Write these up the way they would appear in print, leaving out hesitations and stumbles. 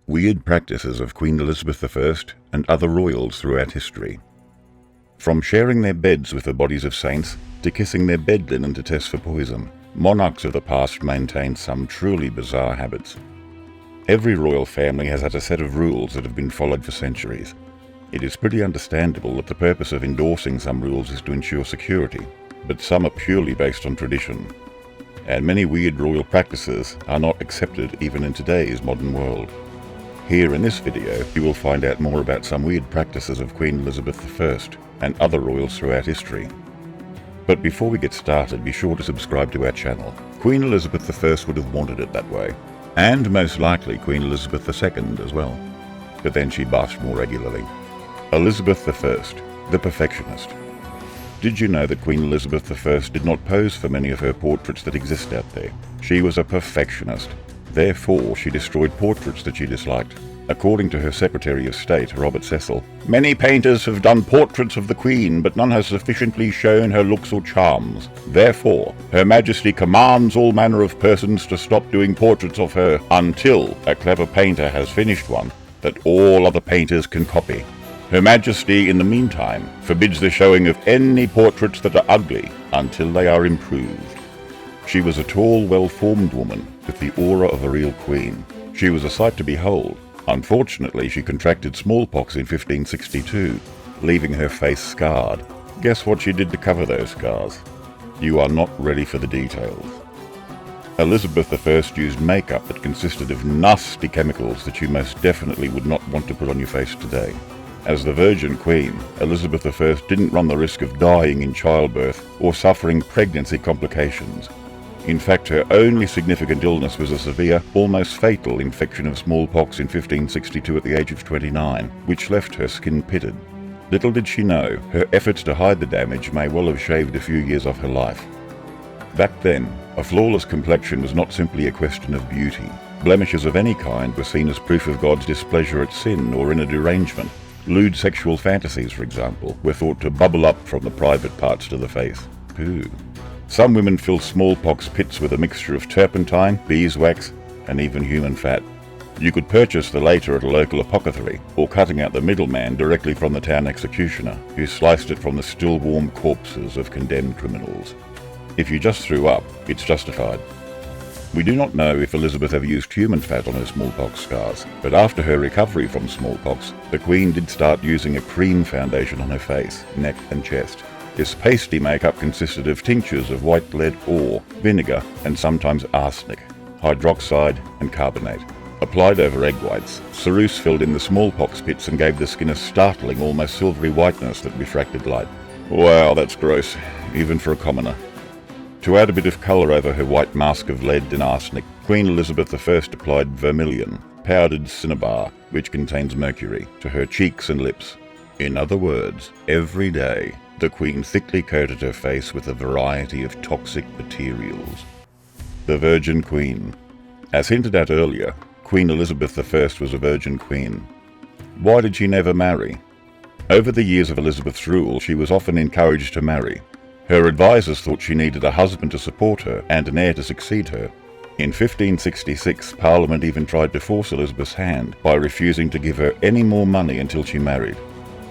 Weird practices of Queen Elizabeth I and other royals throughout history. From sharing their beds with the bodies of saints to kissing their bed linen to test for poison, monarchs of the past maintained some truly bizarre habits. Every royal family has had a set of rules that have been followed for centuries. It is pretty understandable that the purpose of endorsing some rules is to ensure security, but some are purely based on tradition. And many weird royal practices are not accepted even in today's modern world. Here in this video, you will find out more about some weird practices of Queen Elizabeth I and other royals throughout history. But before we get started, be sure to subscribe to our channel. Queen Elizabeth I would have wanted it that way, and most likely Queen Elizabeth II as well. But then she bathed more regularly. Elizabeth I, the perfectionist. Did you know that Queen Elizabeth I did not pose for many of her portraits that exist out there? She was a perfectionist. Therefore, she destroyed portraits that she disliked. According to her Secretary of State, Robert Cecil, many painters have done portraits of the Queen, but none has sufficiently shown her looks or charms. Therefore, Her Majesty commands all manner of persons to stop doing portraits of her until a clever painter has finished one that all other painters can copy. Her Majesty, in the meantime, forbids the showing of any portraits that are ugly until they are improved. She was a tall, well-formed woman with the aura of a real queen. She was a sight to behold. Unfortunately, she contracted smallpox in 1562, leaving her face scarred. Guess what she did to cover those scars? You are not ready for the details. Elizabeth I used makeup that consisted of nasty chemicals that you most definitely would not want to put on your face today. As the Virgin Queen, Elizabeth I didn't run the risk of dying in childbirth or suffering pregnancy complications. In fact, her only significant illness was a severe, almost fatal infection of smallpox in 1562 at the age of 29, which left her skin pitted. Little did she know, her efforts to hide the damage may well have shaved a few years off her life. Back then, a flawless complexion was not simply a question of beauty. Blemishes of any kind were seen as proof of God's displeasure at sin or in a derangement. Lewd sexual fantasies, for example, were thought to bubble up from the private parts to the face. Pooh. Some women fill smallpox pits with a mixture of turpentine, beeswax, and even human fat. You could purchase the latter at a local apothecary, or cutting out the middleman directly from the town executioner, who sliced it from the still warm corpses of condemned criminals. If you just threw up, it's justified. We do not know if Elizabeth ever used human fat on her smallpox scars, but after her recovery from smallpox, the Queen did start using a cream foundation on her face, neck and chest. This pasty makeup consisted of tinctures of white lead ore, vinegar, and sometimes arsenic, hydroxide, and carbonate. Applied over egg whites, ceruse filled in the smallpox pits and gave the skin a startling, almost silvery whiteness that refracted light. Wow, that's gross, even for a commoner. To add a bit of colour over her white mask of lead and arsenic, Queen Elizabeth I applied vermilion, powdered cinnabar, which contains mercury, to her cheeks and lips. In other words, every day, the Queen thickly coated her face with a variety of toxic materials. The Virgin Queen. As hinted at earlier, Queen Elizabeth I was a virgin queen. Why did she never marry? Over the years of Elizabeth's rule, she was often encouraged to marry. Her advisors thought she needed a husband to support her and an heir to succeed her. In 1566, Parliament even tried to force Elizabeth's hand by refusing to give her any more money until she married.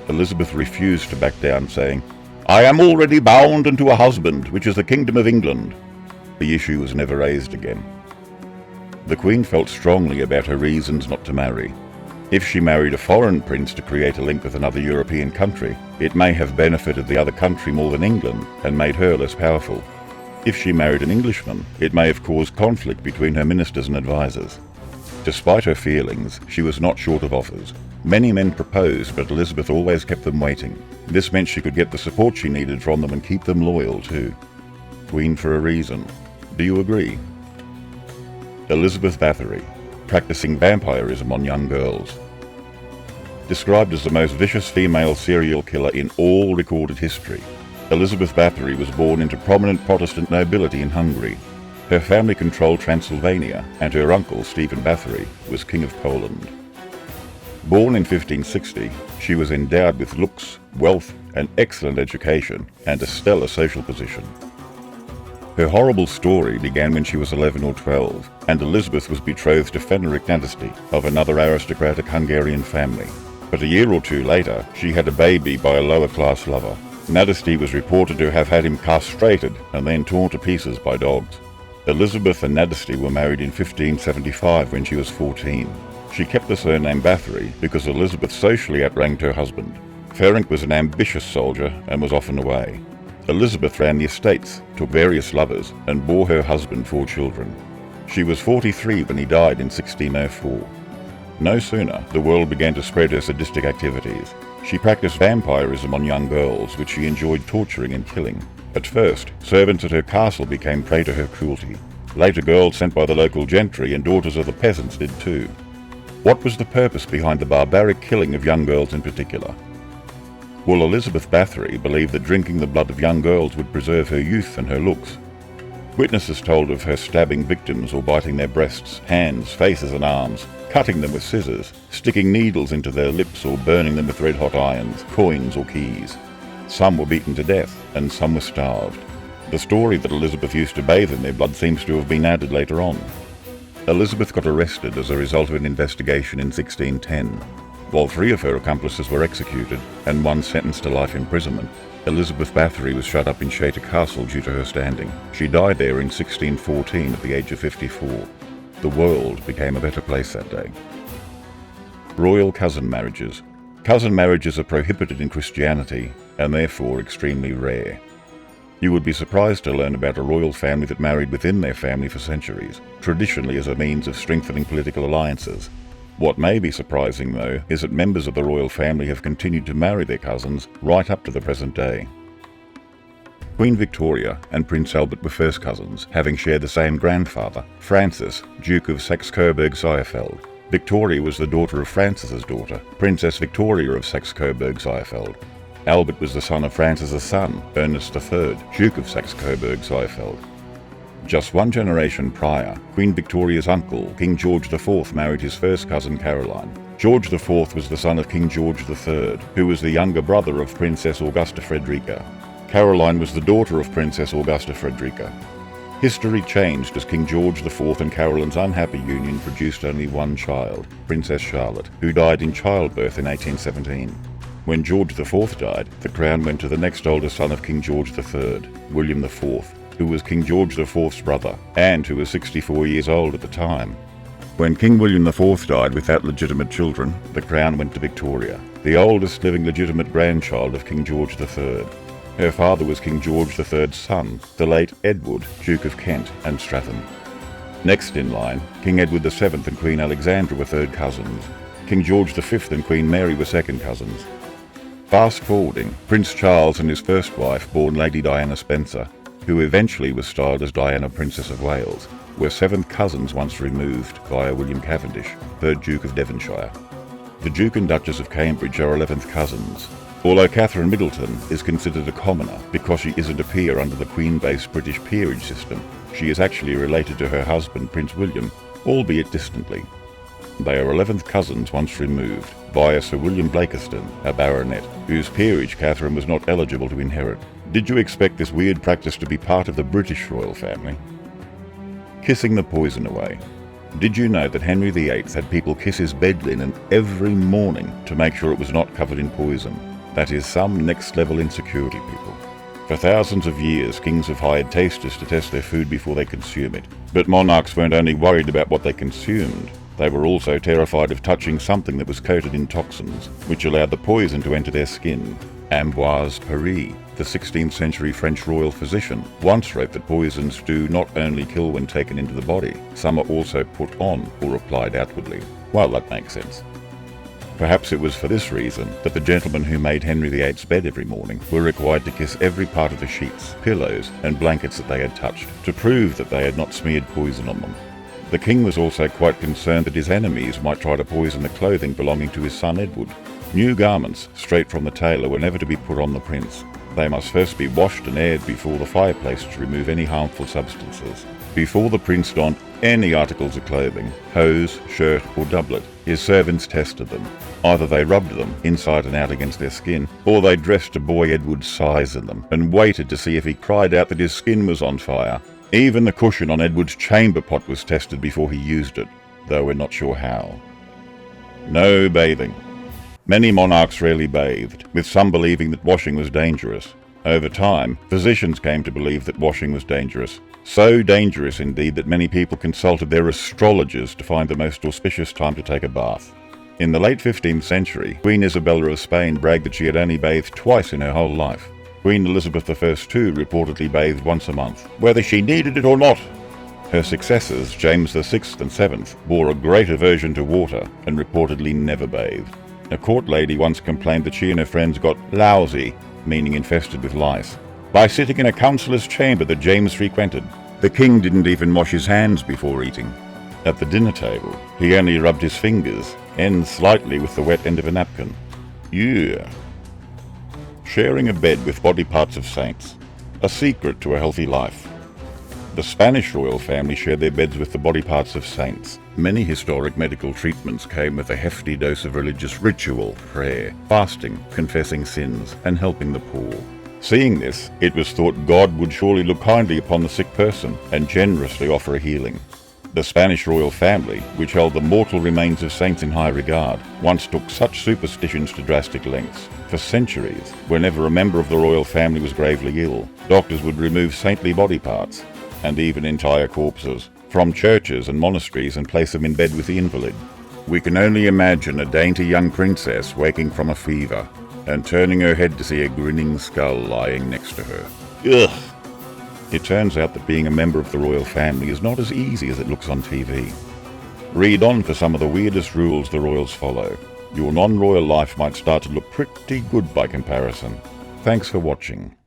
Elizabeth refused to back down, saying, "I am already bound unto a husband, which is the Kingdom of England." The issue was never raised again. The Queen felt strongly about her reasons not to marry. If she married a foreign prince to create a link with another European country, it may have benefited the other country more than England and made her less powerful. If she married an Englishman, it may have caused conflict between her ministers and advisors. Despite her feelings, she was not short of offers. Many men proposed, but Elizabeth always kept them waiting. This meant she could get the support she needed from them and keep them loyal too. Queen for a reason. Do you agree? Elizabeth Bathory, practicing vampirism on young girls. Described as the most vicious female serial killer in all recorded history, Elizabeth Bathory was born into prominent Protestant nobility in Hungary. Her family controlled Transylvania, and her uncle, Stephen Bathory, was King of Poland. Born in 1560, she was endowed with looks, wealth, an excellent education, and a stellar social position. Her horrible story began when she was 11 or 12, and Elizabeth was betrothed to Fenric Nadasdy of another aristocratic Hungarian family. But a year or two later, she had a baby by a lower-class lover. Nadasdy was reported to have had him castrated and then torn to pieces by dogs. Elizabeth and Nadasdy were married in 1575 when she was 14. She kept the surname Bathory because Elizabeth socially outranked her husband. Ferenc was an ambitious soldier and was often away. Elizabeth ran the estates, took various lovers, and bore her husband 4 children. She was 43 when he died in 1604. No sooner, the world began to spread her sadistic activities. She practiced vampirism on young girls, which she enjoyed torturing and killing. At first, servants at her castle became prey to her cruelty. Later, girls sent by the local gentry and daughters of the peasants did too. What was the purpose behind the barbaric killing of young girls in particular? Well, Elizabeth Bathory believed that drinking the blood of young girls would preserve her youth and her looks. Witnesses told of her stabbing victims or biting their breasts, hands, faces and arms, cutting them with scissors, sticking needles into their lips or burning them with red-hot irons, coins or keys. Some were beaten to death and some were starved. The story that Elizabeth used to bathe in their blood seems to have been added later on. Elizabeth got arrested as a result of an investigation in 1610. While 3 of her accomplices were executed and 1 sentenced to life imprisonment, Elizabeth Bathory was shut up in Château Castle due to her standing. She died there in 1614 at the age of 54. The world became a better place that day. Royal cousin marriages. Cousin marriages are prohibited in Christianity and therefore extremely rare. You would be surprised to learn about a royal family that married within their family for centuries, traditionally as a means of strengthening political alliances. What may be surprising, though, is that members of the royal family have continued to marry their cousins right up to the present day. Queen Victoria and Prince Albert were first cousins, having shared the same grandfather, Francis, Duke of Saxe-Coburg-Seyfeld. Victoria was the daughter of Francis's daughter, Princess Victoria of Saxe-Coburg-Seyfeld. Albert was the son of Francis's son, Ernest III, Duke of Saxe-Coburg-Seyfeld. Just 1 generation prior, Queen Victoria's uncle, King George IV, married his first cousin Caroline. George IV was the son of King George III, who was the younger brother of Princess Augusta Frederica. Caroline was the daughter of Princess Augusta Frederica. History changed as King George IV and Caroline's unhappy union produced only 1 child, Princess Charlotte, who died in childbirth in 1817. When George IV died, the crown went to the next oldest son of King George III, William IV, who was King George IV's brother, and who was 64 years old at the time. When King William IV died without legitimate children, the crown went to Victoria, the oldest living legitimate grandchild of King George III. Her father was King George III's son, the late Edward, Duke of Kent and Stratham. Next in line, King Edward VII and Queen Alexandra were third cousins. King George V and Queen Mary were second cousins. Fast forwarding, Prince Charles and his first wife, born Lady Diana Spencer, who eventually was styled as Diana Princess of Wales, were 7th cousins once removed via William Cavendish, 3rd Duke of Devonshire. The Duke and Duchess of Cambridge are 11th cousins, although Catherine Middleton is considered a commoner because she isn't a peer under the Queen-based British peerage system. She is actually related to her husband Prince William, albeit distantly. They are 11th cousins once removed via Sir William Blakiston, a baronet, whose peerage Catherine was not eligible to inherit. Did you expect this weird practice to be part of the British royal family? Kissing the poison away. Did you know that Henry VIII had people kiss his bed linen every morning to make sure it was not covered in poison? That is some next-level insecurity, people. For thousands of years, kings have hired tasters to test their food before they consume it. But monarchs weren't only worried about what they consumed, they were also terrified of touching something that was coated in toxins, which allowed the poison to enter their skin. Ambroise Paré, the 16th century French royal physician, once wrote that poisons do not only kill when taken into the body, some are also put on or applied outwardly. Well, that makes sense. Perhaps it was for this reason that the gentlemen who made Henry VIII's bed every morning were required to kiss every part of the sheets, pillows, and blankets that they had touched, to prove that they had not smeared poison on them. The king was also quite concerned that his enemies might try to poison the clothing belonging to his son Edward. New garments, straight from the tailor, were never to be put on the prince. They must first be washed and aired before the fireplace to remove any harmful substances. Before the prince donned any articles of clothing, hose, shirt or doublet, his servants tested them. Either they rubbed them inside and out against their skin, or they dressed to boy Edward's size in them and waited to see if he cried out that his skin was on fire. Even the cushion on Edward's chamber pot was tested before he used it, though we're not sure how. No bathing. Many monarchs rarely bathed, with some believing that washing was dangerous. Over time, physicians came to believe that washing was dangerous. So dangerous indeed that many people consulted their astrologers to find the most auspicious time to take a bath. In the late 15th century, Queen Isabella of Spain bragged that she had only bathed twice in her whole life. Queen Elizabeth I too reportedly bathed once a month, whether she needed it or not. Her successors, James VI and VII, bore a great aversion to water and reportedly never bathed. A court lady once complained that she and her friends got lousy, meaning infested with lice, by sitting in a councillor's chamber that James frequented. The king didn't even wash his hands before eating. At the dinner table, he only rubbed his fingers, ends slightly with the wet end of a napkin. Yeah. Sharing a bed with body parts of saints. A secret to a healthy life. The Spanish royal family shared their beds with the body parts of saints. Many historic medical treatments came with a hefty dose of religious ritual, prayer, fasting, confessing sins, and helping the poor. Seeing this, it was thought God would surely look kindly upon the sick person and generously offer a healing. The Spanish royal family, which held the mortal remains of saints in high regard, once took such superstitions to drastic lengths. For centuries, whenever a member of the royal family was gravely ill, doctors would remove saintly body parts, and even entire corpses, from churches and monasteries and place them in bed with the invalid. We can only imagine a dainty young princess waking from a fever and turning her head to see a grinning skull lying next to her. Ugh! It turns out that being a member of the royal family is not as easy as it looks on TV. Read on for some of the weirdest rules the royals follow. Your non-royal life might start to look pretty good by comparison. Thanks for watching.